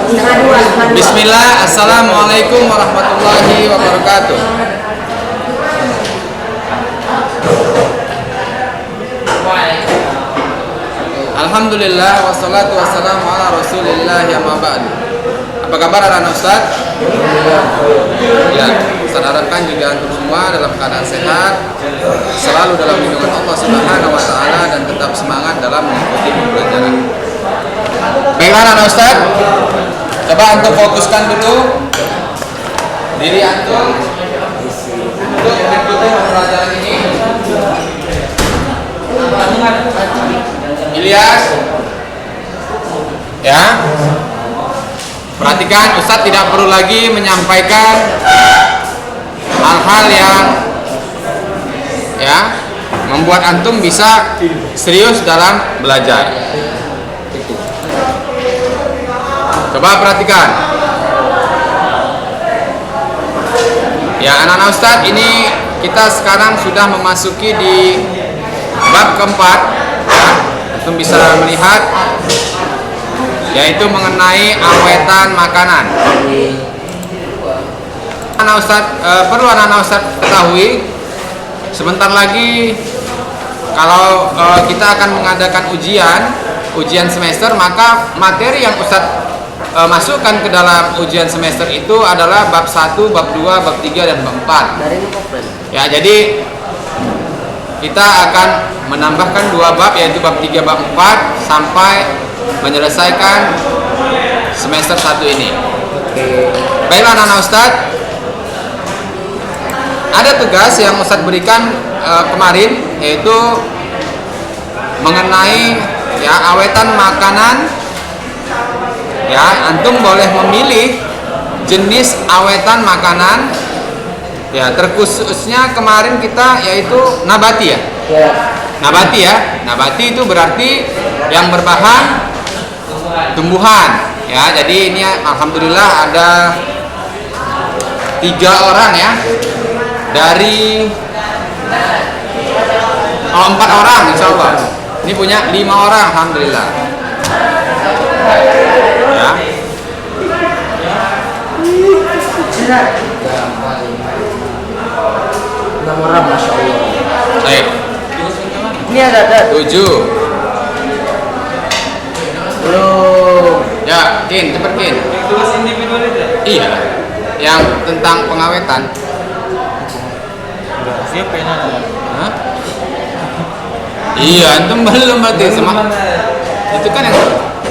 Bismillah, assalamualaikum warahmatullahi wabarakatuh. Alhamdulillah, wassalatu wassalamu ala rasulillah, amma ba'du. Apa kabar anak-anak Ustaz? Ya, Ustaz harapkan juga untuk semua dalam keadaan sehat, selalu dalam lindungan Allah Subhanahu wa Ta'ala, dan tetap semangat dalam mengikuti pembelajaran. Baiklah anak-anak Ustaz, coba untuk fokuskan dulu diri antum untuk mengikuti pembelajaran ini. Ilyas, ya, perhatikan, Ustadz tidak perlu lagi menyampaikan hal-hal yang membuat antum bisa serius dalam belajar. Coba perhatikan, ya anak-anak Ustadz, ini kita sekarang sudah memasuki di bab keempat, ya. Antum bisa melihat, yaitu mengenai awetan makanan. Anak-anak Ustadz ketahui, sebentar lagi kalau kita akan mengadakan ujian semester, maka materi yang Ustadz masukkan ke dalam ujian semester itu adalah bab 1, bab 2, bab 3, dan bab 4. Ya, jadi kita akan menambahkan 2 bab, yaitu bab 3, bab 4 sampai menyelesaikan semester 1 ini. Baiklah anak-anak Ustadz, ada tugas yang Ustadz berikan kemarin, yaitu mengenai awetan makanan. Ya, antum boleh memilih jenis awetan makanan. Ya, terkhususnya kemarin kita yaitu nabati ya. Nabati ya. Nabati itu berarti yang berbahan tumbuhan. Ya, jadi ini alhamdulillah ada 3 orang ya. Dari 4 orang insyaallah. Ini punya 5 orang alhamdulillah. Ya. Orang Masya Allah. Baik. Ini ada 7. Belum. Ya, cepet Kin. Tugas individual itu ya? Iya. Yang tentang pengawetan. Siapa yang nanya? Hah? Iya, antum belum berarti itu kan yang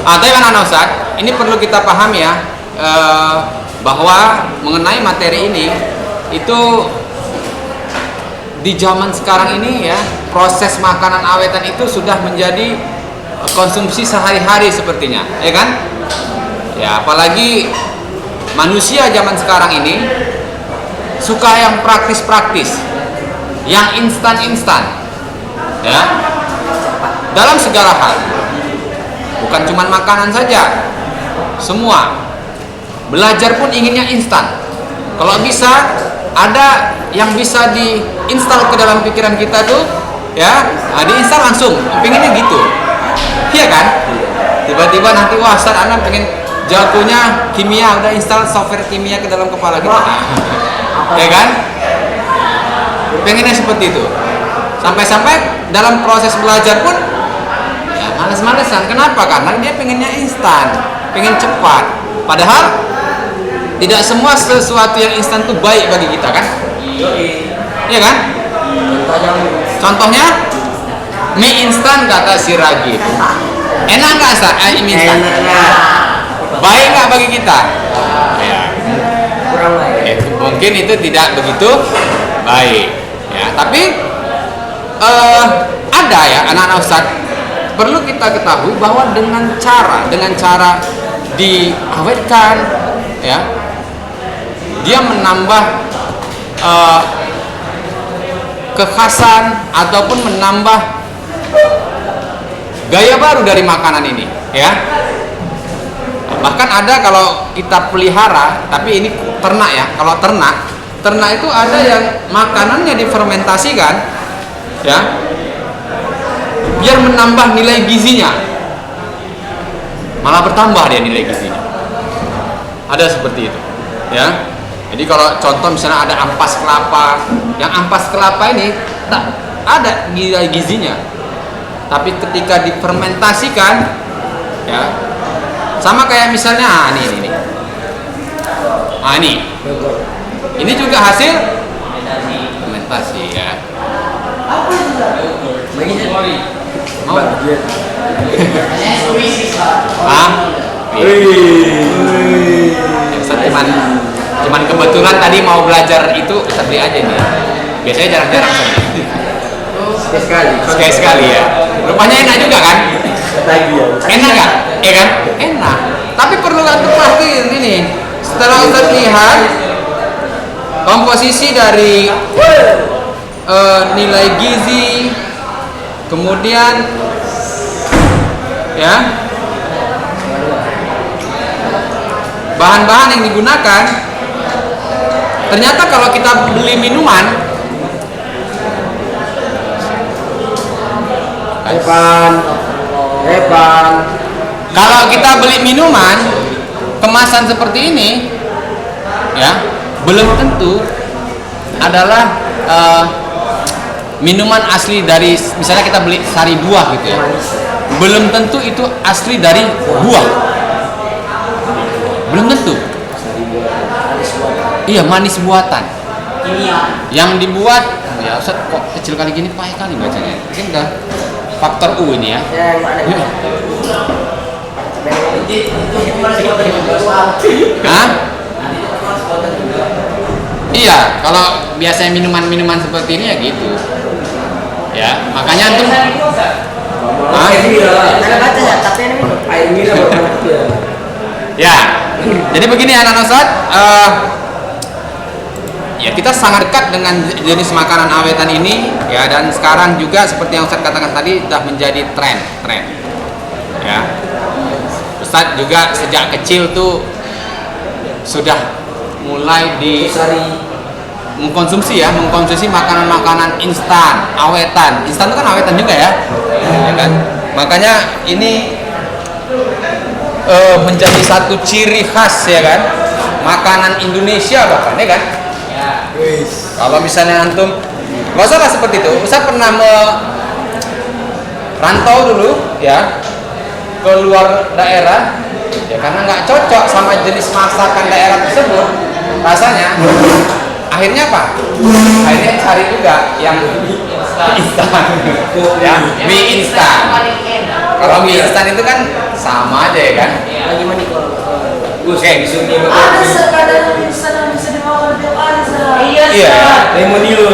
tapi kan anak Ustaz, ini perlu kita pahami ya, bahwa mengenai materi ini itu di zaman sekarang ini ya, proses makanan awetan itu sudah menjadi konsumsi sehari-hari sepertinya, ya kan? Ya, apalagi manusia zaman sekarang ini suka yang praktis-praktis, yang instan-instan, ya, dalam segala hal. Bukan cuma makanan saja, semua. Belajar pun inginnya instan. Kalau bisa, ada yang bisa diinstal ke dalam pikiran kita tuh, ya, diinstal langsung. Pengennya gitu, iya kan? Tiba-tiba nanti wah, Ustaz, anak pengen jagonya kimia, udah install software kimia ke dalam kepala kita, ya kan? Pengennya seperti itu. Sampai-sampai dalam proses belajar pun ya males-malesan. Kenapa? Karena dia pengennya instan, pengen cepat. Padahal tidak semua sesuatu yang instan itu baik bagi kita kan? Iya kan? Contohnya mie instan kata si Ragib. Enak nggak mie instan? Baik nggak bagi kita? Ya. Kurang baik. Mungkin itu tidak begitu baik. Ya, tapi ada ya anak-anak Ustaz, perlu kita ketahui bahwa dengan cara diawetkan, ya, dia menambah kekhasan ataupun menambah gaya baru dari makanan ini, ya. Bahkan ada kalau kita pelihara, tapi ini ternak ya. Kalau ternak itu ada yang makanannya difermentasikan, ya, biar menambah nilai gizinya, malah bertambah dia nilai gizinya. Ada seperti itu, ya. Jadi kalau contoh misalnya ada ampas kelapa, yang ampas kelapa ini tak ada gizinya, tapi ketika difermentasikan, ya, sama kayak misalnya ini juga hasil fermentasi, ya. Mau? Cuman kebetulan tadi mau belajar itu Ustaz beli aja nih. Biasanya jarang-jarang sekali ya. Rupanya enak juga kan? Enak nggak? Ya kan? Enak. Tapi perlu antum perhatiin ini. Setelah Ustaz lihat komposisi dari nilai gizi, kemudian ya bahan-bahan yang digunakan, ternyata kalau kita beli minuman kalau kita beli minuman kemasan seperti ini, ya, belum tentu adalah minuman asli dari, misalnya kita beli sari buah gitu ya, belum tentu itu asli dari buah, belum tentu. Iya, manis buatan yang dibuat, ya Ustaz kok kecil kali gini, payah kali bacanya, mungkin udah faktor U ini ya. Hah? Iya, kalau biasanya minuman-minuman seperti ini ya gitu. Ya, makanya antum ya. Jadi begini anak-anak Ustaz, ya kita sangat dekat dengan jenis makanan awetan ini ya, dan sekarang juga seperti yang Ustaz katakan tadi sudah menjadi tren. Ya. Ustaz juga sejak kecil tuh sudah mulai mengkonsumsi makanan-makanan instan, awetan. Instan itu kan awetan juga ya kan? Makanya ini menjadi satu ciri khas ya kan, makanan Indonesia bahkan ya kan. Kalau misalnya antum nggak salah seperti itu, saya pernah merantau dulu ya ke luar daerah ya, karena nggak cocok sama jenis masakan daerah tersebut rasanya. Akhirnya apa? Akhirnya cari juga yang instan, ya, mie instan. Kalau mie instan itu kan sama aja ya kan? Oke, Ada sekadar instan yang bisa dimakan tiap hari. Iya. Lemonilo.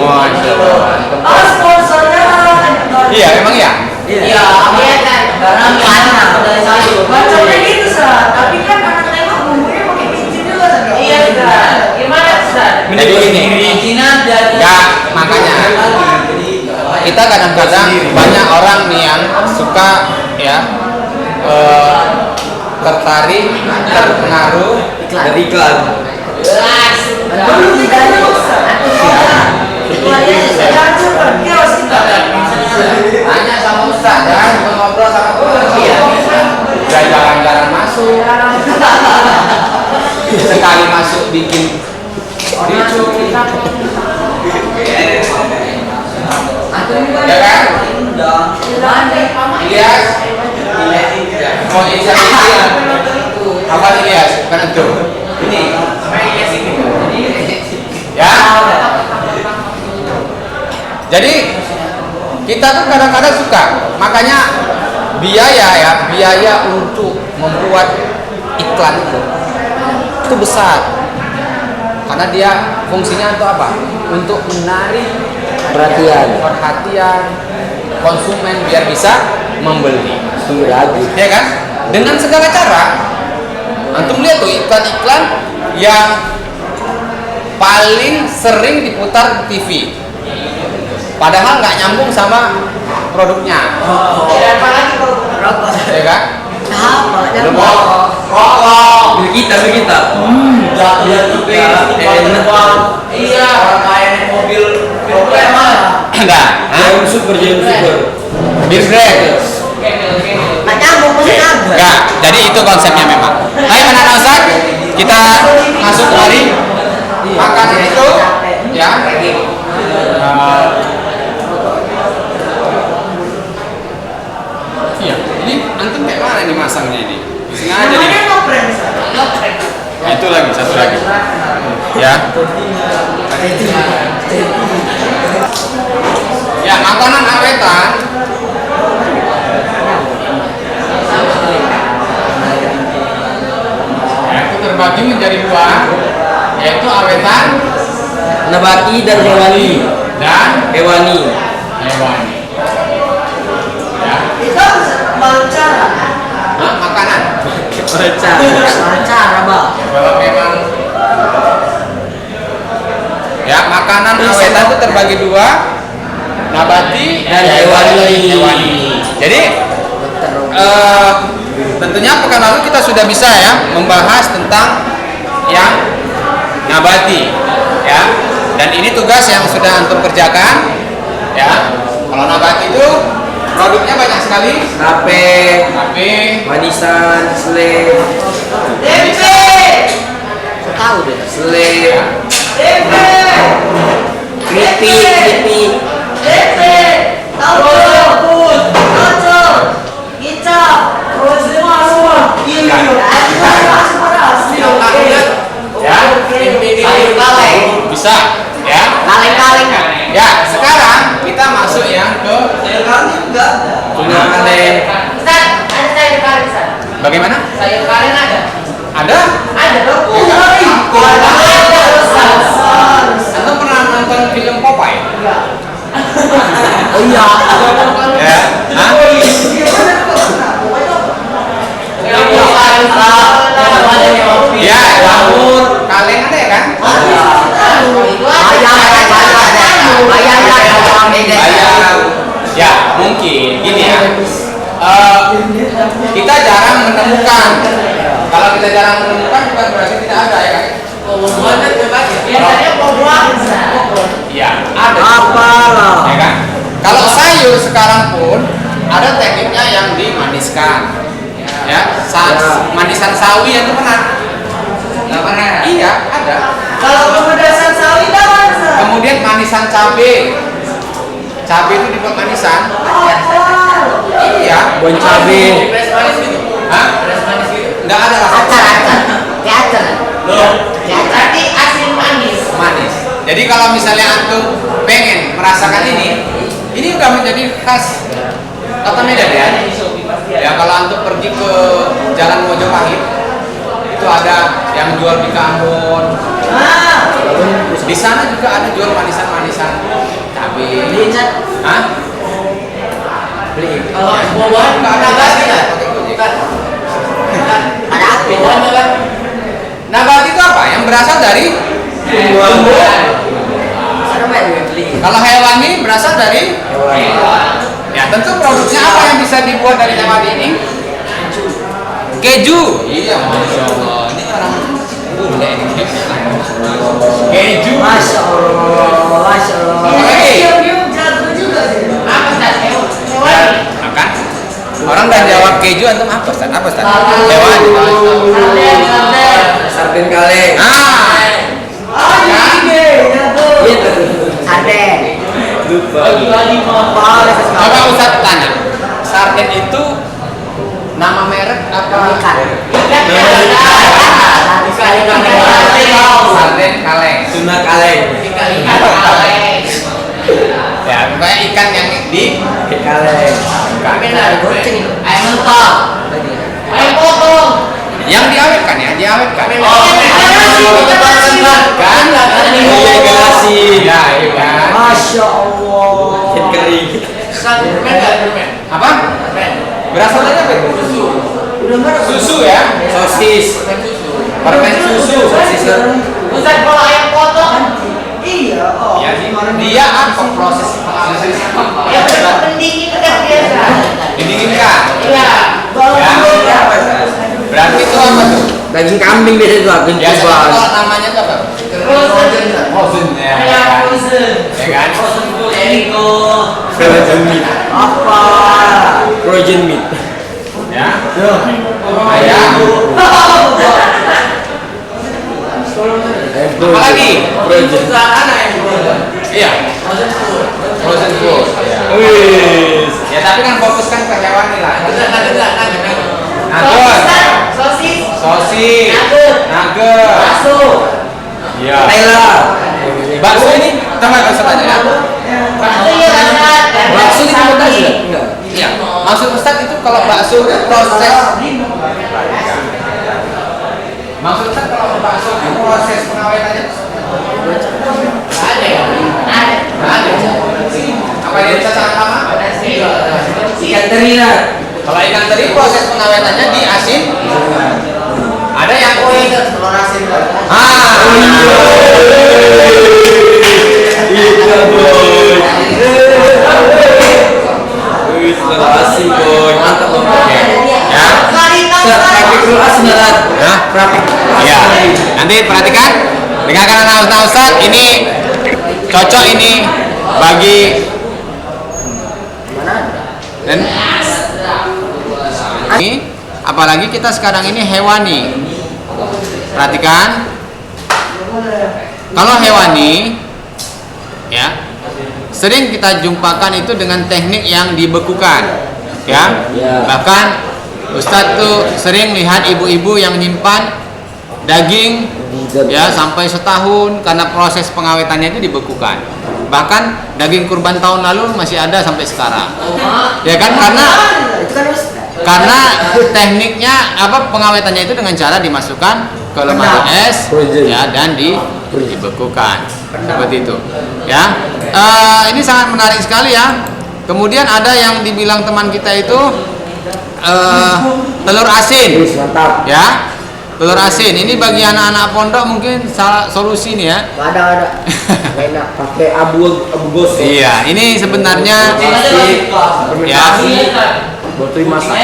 Masya Allah. Sponsornya. Iya, emang ya. Iya, kan. Macamnya gitu Sar, tapi kan anak tengok bumbunya pakai micin juga Sar. Iya Sar. Gimana Sar? Jadi ini, ya makanya kita kadang-kadang banyak orang nih yang suka ya tertarik, terpengaruh Dari iklan. Belum tidak Tanya sama Ustaz ya, ngobrol sama udah jarang-jarang masuk. Sekali masuk bikin ricu. Ya kan? Ilyas, mau inisiatif apa nih Ilyas? Bukan itu. Ini. Ya. Jadi kita tuh kadang-kadang suka, makanya biaya untuk membuat iklan itu besar, karena dia fungsinya untuk apa? Untuk menarik perhatian konsumen biar bisa membeli. Ya kan? Dengan segala cara. Antum lihat tuh iklan-iklan yang paling sering diputar di TV, padahal nggak nyambung sama produknya. Ya kan? Rokok. Kita. Iya, orang main mobil Enggak. Super. Bir brand. Nggak nyambung, masih ada. Enggak, jadi itu konsepnya memang. Tapi mana Ustaz, kita masuk kembali makanan itu ya. Iya, ini antum kayak mana nih masangnya ini? Sengaja nih. Namanya ngopren, ngopren. Itu lagi, satu lagi. Ya. Ya, makanan awetan ya, itu terbagi menjadi dua, yaitu awetan Nabati dan hewani. dan Hewani. hewani. Ya, Itu wawancara. makanan. Wawancara, Bang. Kalau memang ya makanan awetan itu terbagi dua, nabati Dan hewani. Jadi tentunya pekan lalu kita sudah bisa ya membahas tentang yang nabati ya, dan ini tugas yang sudah antum kerjakan ya. Kalau nabati itu produknya banyak sekali, Tape, tapi manisan, selai, Tempe. Tahu deh. selai, Tempe. keripik. Tempe. Tahu. Tahu. Kicap. Semua. Iya. ya Sayur kaleng. bisa ya. Kaleng-kaleng. Ya, sekarang kita masuk yang ke Tuna kaleng. Ustaz, ada sayur kaleng, Ustaz. bagaimana? Sayur kaleng ada. Ada? Ada dong. Ada. Ada, Ustaz. Antum pernah nonton film Popeye? Oh iya. Ya. Hah? Ya, jamur, kaleng ada ya kan? Bayam. Ya, mungkin gini ya. Kita jarang menemukan. Kalau kita jarang menemukan bukan berarti tidak ada ya kan? Biasanya pohon. Iya, ada. Apalah. Ya kan? Kalau sayur sekarang pun ada tekniknya yang dimaniskan. Ya, manisan sawi yang itu pernah? Nggak pernah. Iya, ada. Kalau pemedasan sawi dapat, Ustaz. Kemudian manisan cabe. Cabe itu dibuat manisan. Iya. Bon cabe. Hah? Nggak ada rasa. Teater. Berarti asin manis. Manis. Jadi kalau misalnya antum pengen merasakan ini udah menjadi khas Kota Medan ya. Ya kalau antum pergi ke Jalan Mojopahit itu ada yang jual bika Ambon. Di sana juga ada jual manisan-manisan cabai. Hah? Beli. Kalau buah-buahan Nggak ada lagi ya? Pakai Gojek. Ada apa? Nabati itu apa? Yang berasal dari Tumbuhan. Ada apa yang beli? Kalau hewani berasal dari ya tentu produksinya apa yang bisa dibuat dari nabati ini? Keju. Iya, masya Allah. Ini orang bule ini. Keju. Masya Allah. Masya Allah. Oke. Dia jago juga sih. Apa, Ustaz? Hewan. Makan. Orang udah jawab keju, antum apa Ustaz? Apa Ustaz? Hewani. Sarden kaleng. Gitu. Sarden. Coba Ustaz tanya. Sarden itu nama merek apa? Ikan. Sarden kaleng. Tuna kaleng. Ya, pokoknya ikan yang di Kaleng. Ayam mentah. Ayam potong. yang diawetkan ya, diawetkan. Kan delegasi. Ya, iya kan. Masya Allah. Ikan kering. Apa? Berasal dari apa itu? Susu ya? Sosis. Permen susu. Sosis. Ustaz, kalau ayam potong, Iya. Oh. Ya, dia apa proses ya benar pendingin kan biasa. didinginkan? Iya. Ya. Berarti itu apa tuh? Daging kambing biasa itu akan Biasanya coba. kalau namanya itu apa? Frozen ya. Ayam frozen. Ya kan? Frozen meat. Apa? Frozen meat. Ya. Ayam. Apa lagi? Iya. Frozen food. Ya tapi kan fokuskan ke hewani lah. Nugget. Sosis. Nugget. Iya. Bakso ini sama bakso aja ya. Bakso itu bekas ya? Iya. Maksud Ustaz itu kalau bakso itu proses. Maksud Ustaz kalau bakso itu proses pengawetannya ada ya? Ada. Apa yang bisa sangat lama? Ikan teri lah. Kalau ikan teri proses pengawetannya di asin. Ada yang telur asin. Asin boy, mantap loh. ya. Praktik dulu asin ya. Hah? Ya. Nanti perhatikan dengarkan anak Ustaz ini cocok ini bagi dan ini apalagi kita sekarang ini hewani. Perhatikan kalau hewani ya sering kita jumpakan itu dengan teknik yang dibekukan ya. Bahkan Ustadz tuh sering lihat ibu-ibu yang nyimpan daging ya sampai setahun karena proses pengawetannya itu dibekukan. Bahkan daging kurban tahun lalu masih ada sampai sekarang. Ya kan karena tekniknya pengawetannya itu dengan cara dimasukkan ke lemari es ya dan dibekukan seperti itu ya. Ini sangat menarik sekali ya. Kemudian ada yang dibilang teman kita itu telur asin ya. Telur asin ini bagi anak-anak pondok mungkin salah solusi nih ya. Ada enak pakai abu gosok. Iya, ini sebenarnya ya botol masak.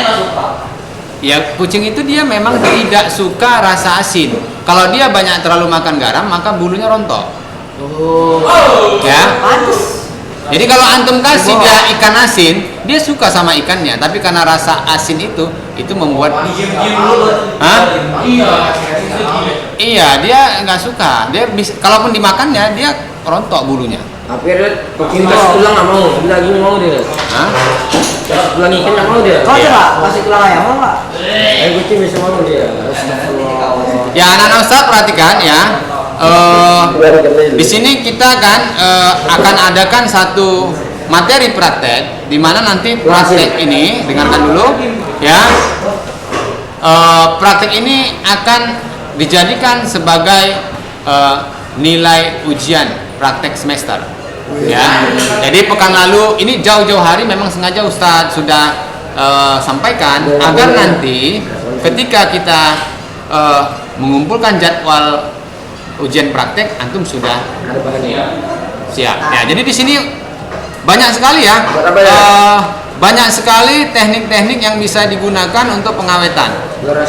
ya kucing itu dia memang tidak suka rasa asin. Kalau dia banyak terlalu makan garam maka bulunya rontok. Ya. Jadi kalau antum kasih dia ikan asin, dia suka sama ikannya, tapi karena rasa asin itu membuat iya, dia nggak suka. Dia bisa, kalaupun dimakannya dia rontok bulunya. Tapi kucing kasih tulang nggak mau, lagi mau dia. Hah? Kasih tulang ikan nggak mau dia. Kau coba kasih tulang ayam mau nggak? Kucing bisa mau dia. Ya anak-anak Ustaz perhatikan ya. Di sini kita kan akan adakan satu materi praktek di mana nanti praktek ini dengarkan dulu ya. Praktek ini akan dijadikan sebagai nilai ujian praktek semester ya. Jadi pekan lalu ini jauh-jauh hari memang sengaja Ustadz sudah sampaikan agar nanti ketika kita mengumpulkan jadwal ujian praktek antum sudah siap ya. Jadi di sini banyak sekali ya, banyak sekali teknik-teknik yang bisa digunakan untuk pengawetan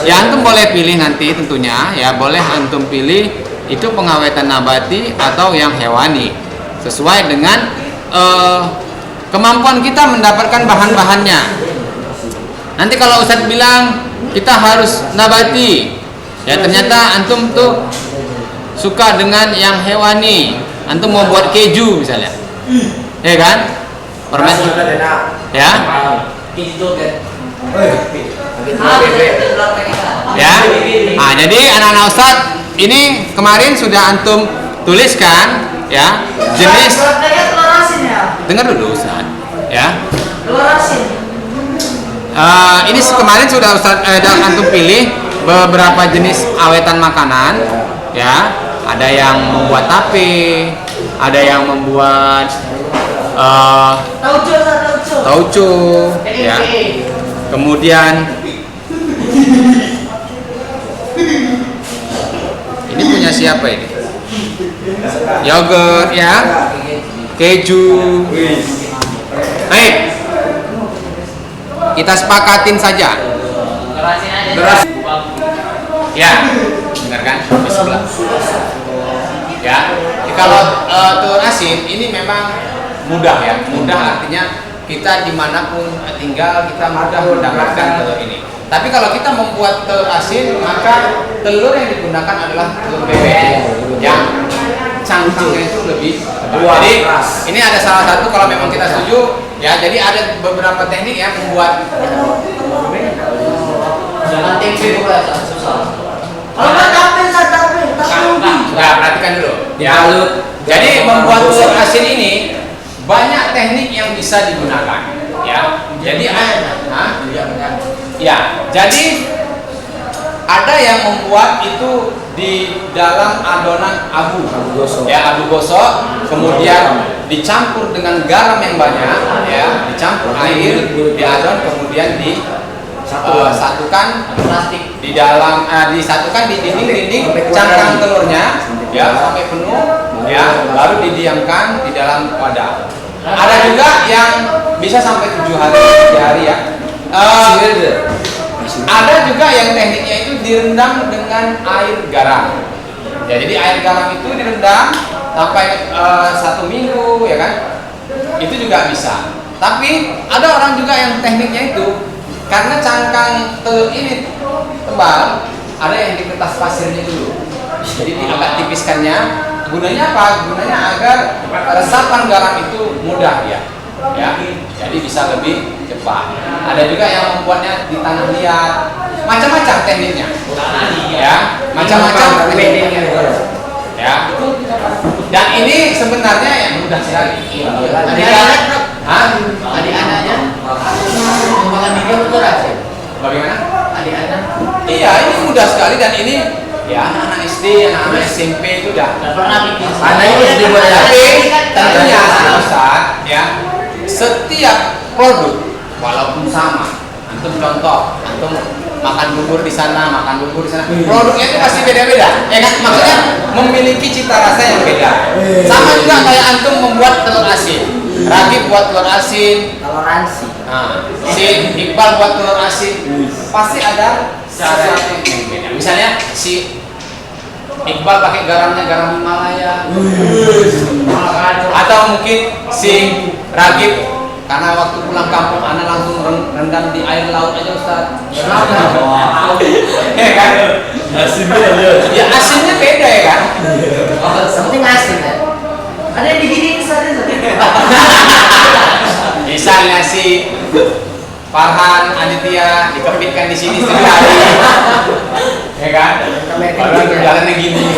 ya. Antum boleh pilih nanti tentunya ya, boleh antum pilih itu pengawetan nabati atau yang hewani sesuai dengan kemampuan kita mendapatkan bahan-bahannya. Nanti kalau Ustadz bilang kita harus nabati ya, ternyata antum tuh suka dengan yang hewani, antum mau buat keju misalnya, ya kan? Permen, ya, ya. Nah, jadi anak-anak Ustadz ini kemarin sudah antum tuliskan ya jenis. Telur asin ya. Dengar dulu Ustadz, ya. Telur asin. Ini kemarin sudah Ustadz antum pilih beberapa jenis awetan makanan, ya. Ada yang membuat tape, ada yang membuat tauco, ya. Kemudian ini punya siapa ini? Yogurt, ya. Keju. Baik. Kita sepakatin saja. Ya, dengarkan di sebelah. Ya, jadi kalau telur asin ini memang mudah ya. Mudah artinya kita dimanapun tinggal kita mudah mendapatkan telur ini. Tapi kalau kita membuat telur asin, maka telur yang digunakan adalah telur bebek yang cangkangnya itu lebih tebal. Jadi ini ada salah satu kalau memang kita setuju ya. Jadi ada beberapa teknik yang membuat Jangan tempe juga susah. Kalau nggak tape. Nah, perhatikan dulu ya. Jadi membuat telur asin ini banyak teknik yang bisa digunakan ya. Jadi jadi ada yang membuat itu di dalam adonan abu gosok. Ya, abu gosok, kemudian dicampur dengan garam yang banyak ya, dicampur air, diadon, kemudian disatukan plastik di dalam disatukan di dinding cangkang telurnya ya sampai penuh ya, lalu didiamkan di dalam wadah. Ada juga yang bisa sampai 7 hari ya. Ada juga yang tekniknya itu direndam dengan air garam. Ya, jadi air garam itu direndam sampai 1 minggu ya kan. Itu juga bisa. Tapi ada orang juga yang tekniknya itu karena cangkang telur ini tebal, ada yang di kertas pasirnya dulu. Jadi agak tipiskannya. Gunanya apa? Gunanya agar resapan garam itu mudah ya. Ya, jadi bisa lebih cepat. Ada juga yang membuatnya di tanah liat, macam-macam tekniknya. Ya, macam-macam tekniknya. Ya. Dan ini sebenarnya yang mudah sekali. Adik-anaknya makan video telur asin. Bagaimana? Adik-anak. Iya, ini mudah sekali dan ini ya anak-anak SD, anak-anak SMP itu udah. Pernah bikin. Anaknya SD buat Tapi tentunya Ustaz ya, setiap produk walaupun sama, antum contoh, antum makan bubur di sana, produknya itu pasti beda-beda. Ya kan? Maksudnya memiliki cita rasa yang beda. Sama juga kayak antum membuat telur asin. Ragib buat telur asin, Toleransi. nah, si Iqbal buat telur asin, pasti ada sesuatu yang beda. Misalnya si Iqbal pakai garamnya garam Himalaya, atau mungkin si Ragib karena waktu pulang kampung anak langsung rendam di air laut aja Ustaz. Ya kan? Ya asinnya beda ya kan? Penting asin ya. Ada yang diginiin sana. Misalnya si Farhan Aditya dikepitkan di sini setiap hari, ya kan? Orang jalannya gini.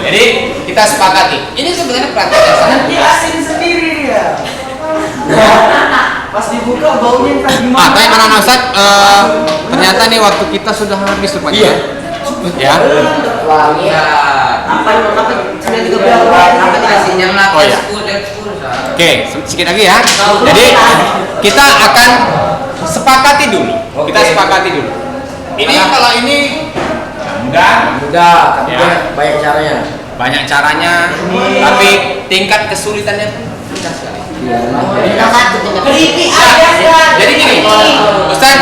Jadi kita sepakati. Ini sebenarnya praktek yang sangat Nanti biasa. asin sendiri dia. Pas dibuka baunya entah gimana. Ah, kayak mana Ustaz? Ternyata nih waktu kita sudah habis rupanya. Iya. Ya. Wangi. Apa sudah 13 apa dikasih yang Oh ya. Oke, sedikit lagi ya. Jadi kita akan sepakati dulu. Kita sepakati dulu. Ini kalau ini mudah, Tapi Ya. banyak caranya. banyak caranya, tapi tingkat kesulitannya pun rendah sekali. Keripik ada kan. Jadi gini, Ustaz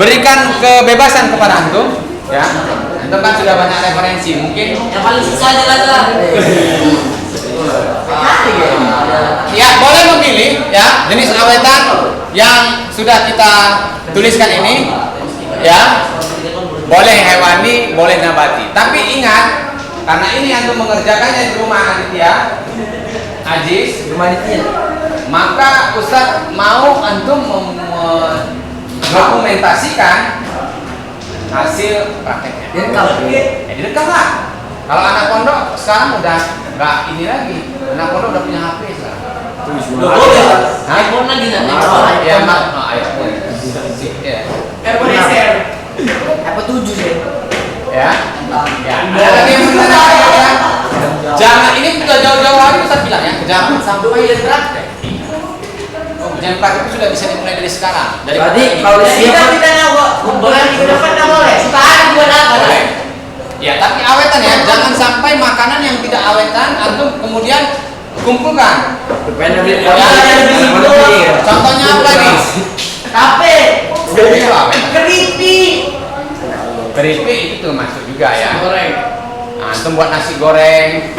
berikan kebebasan kepada antum, ya. Antum kan sudah banyak referensi, mungkin Yang paling susah adalah ya boleh memilih ya jenis awetan yang sudah kita tuliskan ini, ya. Boleh hewani, boleh nabati. Tapi ingat, karena ini antum mengerjakannya di rumah Aditya, Aziz, maka Ustaz mau antum dokumentasikan hasil prakteknya. Jadi rekam lah. Kalau anak pondok sekarang udah nggak ini lagi. Anak pondok udah punya HP sekarang. iPhone lagi nanti. Ya mak, iPhone. Ya. Apa 7 sih? Ya. Ya. Ada lagi yang benar. Jangan ini sudah jauh-jauh hari Ustaz bilang ya, jangan sampai praktek. Jangan praktek itu sudah bisa dimulai dari sekarang. Berarti kalau Kita nyawa. Kumpulan di depan nggak boleh. Sekarang buat apa? Boleh. Ya, tapi awetan ya, jangan sampai makanan yang tidak awetan antum kemudian kumpulkan. Contohnya apa lagi? Tape. Itu awetan. Keripik. Keripik itu tuh masuk juga ya. Goreng. Nah, antum buat nasi goreng.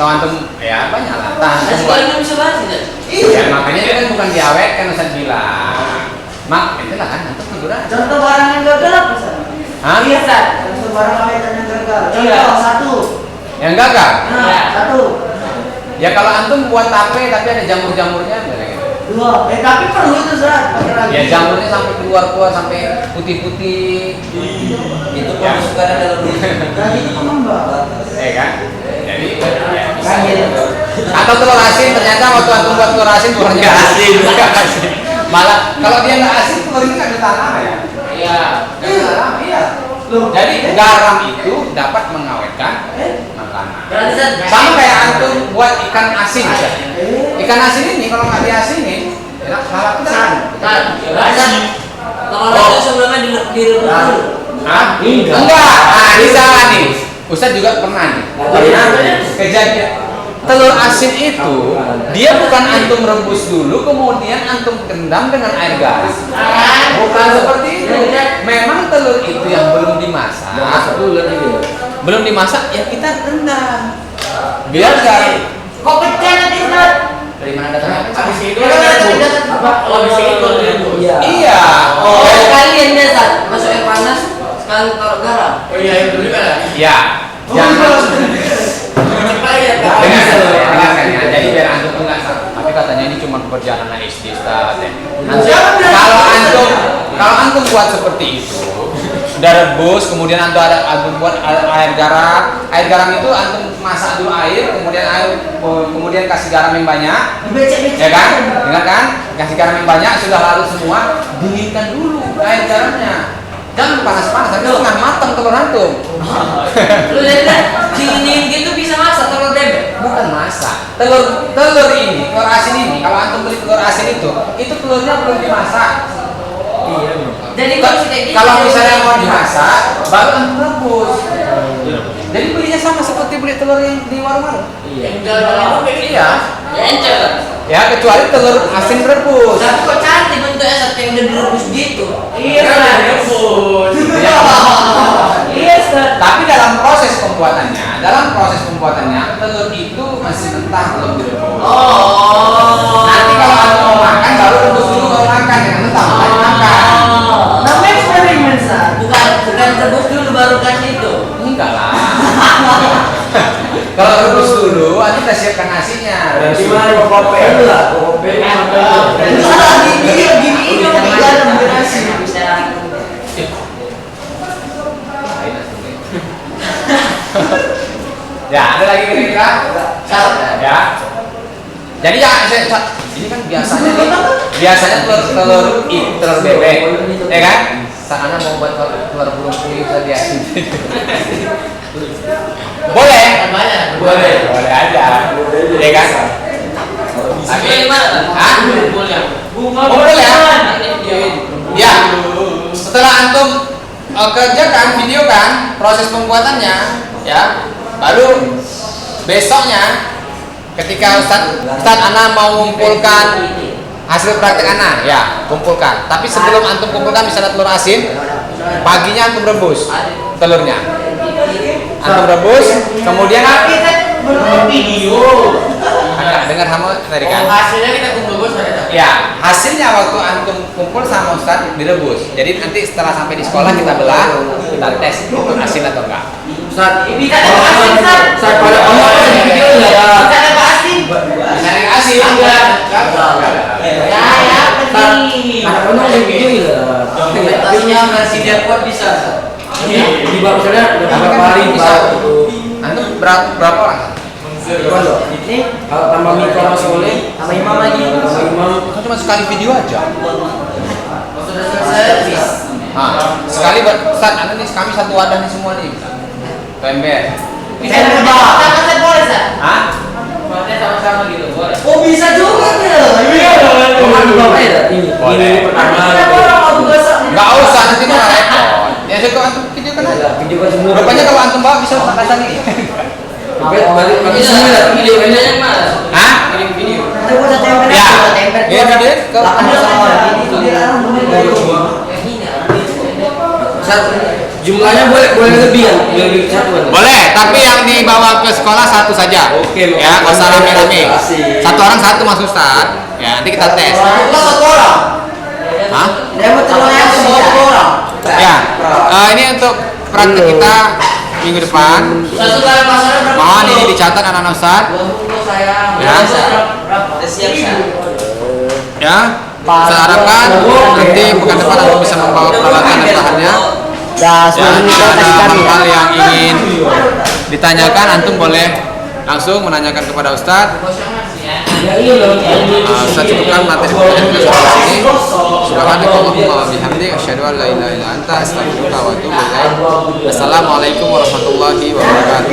Tahu antum ya banyak lah. Antum buat. Sekali bisa bahas tidak? Ya makanya itu kan bukan diawetkan Ustaz bilang. Mak, itulah kan antum teguran. Contoh barang yang gagal apa San? Hah? Iya San. Contoh barang awetan yang gagal. Iya. Contoh satu. Yang gagal? Nah, satu. Ya kalau antum buat tape tapi ada jamur-jamurnya gitu. Dua. Tapi perlu itu San. Pakai lagi. Ya jamurnya sampai keluar sampai putih-putih. Itu pemasukan dalam diri. Tadi itu pengembang. Kan? Jadi ya bisa. Kan gitu. Atau telur asin ternyata waktu antum buat telur asin telurnya nggak asin. Malah kalau dia nggak asin telurnya nggak ada tanah ya. Iya. Iya. Jadi garam itu dapat mengawetkan makanan. Berarti San, Sama kayak antum buat ikan asin. Ikan asin ini kalau nggak diasinin, enak salah kita. San, kalau itu sebelumnya direbus dulu. Hah? Enggak. Nah, ini salah nih. Ustaz juga pernah nih. Kejadian telur asin itu dia bukan antum rebus dulu kemudian antum rendam dengan air garam. Bukan seperti itu. Memang telur itu yang belum dimasak. Belum dimasak ya kita rendam. Biar garam. Kok pecah nanti San? Dari mana datangnya? Habis itu Iya. Oh, kalian deh San, masuk air panas, sekali taruh garam. Oh iya, itu juga lah. Ya. Jangan. Cepat ya, Kak. Dengarkan ya. Jadi biar antum tuh nggak salah. Tapi katanya ini cuma perjalanan SD Ustaz. Nanti kalau antum buat seperti itu, udah rebus, kemudian antum buat air garam. Air garam itu antum masak dulu air, kemudian kasih garam yang banyak. Ya kan? Dengar kan? Kasih garam yang banyak sudah lalu semua, dinginkan dulu air garamnya. Jangan panas-panas, nanti setengah matang telur antum. Lu lihat dingin gitu bisa masak telur bebek. Bukan masak. Telur ini, telur asin ini, kalau antum beli telur asin itu telurnya belum dimasak. Iya. Jadi kayak gitu. Kalau misalnya mau dimasak, baru antum rebus. Jadi belinya sama seperti beli telur yang di warung-warung. Iya. Ya encer kan. Ya kecuali telur asin rebus. Tapi kok cantik bentuknya saat yang udah direbus gitu. Iya Kan San. direbus. Iya San. Tapi dalam proses pembuatannya telur itu masih mentah belum direbus. Oh. Nanti kalau antum mau makan baru rebus dulu baru makan, jangan mentah baru makan. Namanya eksperimen San. Bukan rebus dulu baru kasih itu. Enggak lah. Kalau rebus dulu, nanti kita siapkan nasinya. Gimana kopi lah, kopi Salah gini ini pakai garam nasi. Ya, ada lagi kira-kira? Ya. Jadi ya, ini kan biasanya telur bebek, ya kan? Sakana mau buat telur burung puyuh tadi ya. Boleh aja, ya kan? Tapi Gimana? Hah? Boleh. Boleh ya? Ya. Setelah antum kerjakan video kan proses pembuatannya, ya, baru besoknya ketika Ustaz Ana mau mengumpulkan hasil praktek Ana, ya kumpulkan. Tapi sebelum antum kumpulkan misalnya telur asin, paginya antum rebus telurnya. Antum rebus, kemudian Belum video. dengar kamu tadi kan? Hasilnya kita kumpul bos ada. Ya, hasilnya waktu antum kumpul sama Ustaz direbus. Jadi nanti setelah sampai di sekolah kita belah, kita tes itu asin atau enggak. Saat Bisa ada asin San. saat pada kamu ada di video nggak ya? Bisa ada asin. Bisa yang asin. Ya penting. Ada kamu di video ya? Dokumentasinya masih dia kuat bisa. Di bawah misalnya berapa hari Bisa. gitu. Antum berapa orang? Ini kalau tambah Miko sama Soleh, Sama imam lagi. sama Imam, Kan cuma sekali video aja. Sudah selesai habis. Nah, sekali Ustaz, Anda nih kami satu wadah nih semua nih. Ember. Bisa sama boleh San? Hah? Buatnya sama-sama gitu boleh. Oh bisa juga ya. Iya. kamu bawa ya ini Boleh. pertama. Kita orang mau gosok. Enggak usah nanti malah repot. Ya saya antum video kan aja. Video kan semua. Rupanya kalau antum bawa bisa Ustaz kasih nih. balik Bisa semua. video videonya mana? Hah? Video. Nanti gua satu temper. Ya. Temper. Ini video ke Delapan sama orang. Ini dia orang bener. Yang ini. Jumlahnya boleh lebih ya, lebih satu. Boleh, tapi yang dibawa ke sekolah satu saja. Oke, ya, nggak usah rame-rame. Asik. Satu orang satu Mas Ustad. Ya, nanti kita tes. Satu orang. Hah? Dia mau telurnya satu orang. Ya, ini untuk praktek kita minggu depan. Satu kali pasarnya berapa? Mohon ini dicatat anak-anak Ustad. 20 sayang. Ya. Berapa? Siap siap. Ya, saya harapkan nanti pekan depan aku bisa membawa peralatan dan bahannya. Ya, Ya, jika ada hal-hal yang ingin ditanyakan, antum boleh langsung menanyakan kepada Ustadz. Saya cukupkan materi pembelajaran kita sampai sini. Subhanakallahumma wa bihamdika asyhadu an la ilaha illa anta astaghfiruka wa atubu ilaik. Assalamualaikum warahmatullahi wabarakatuh.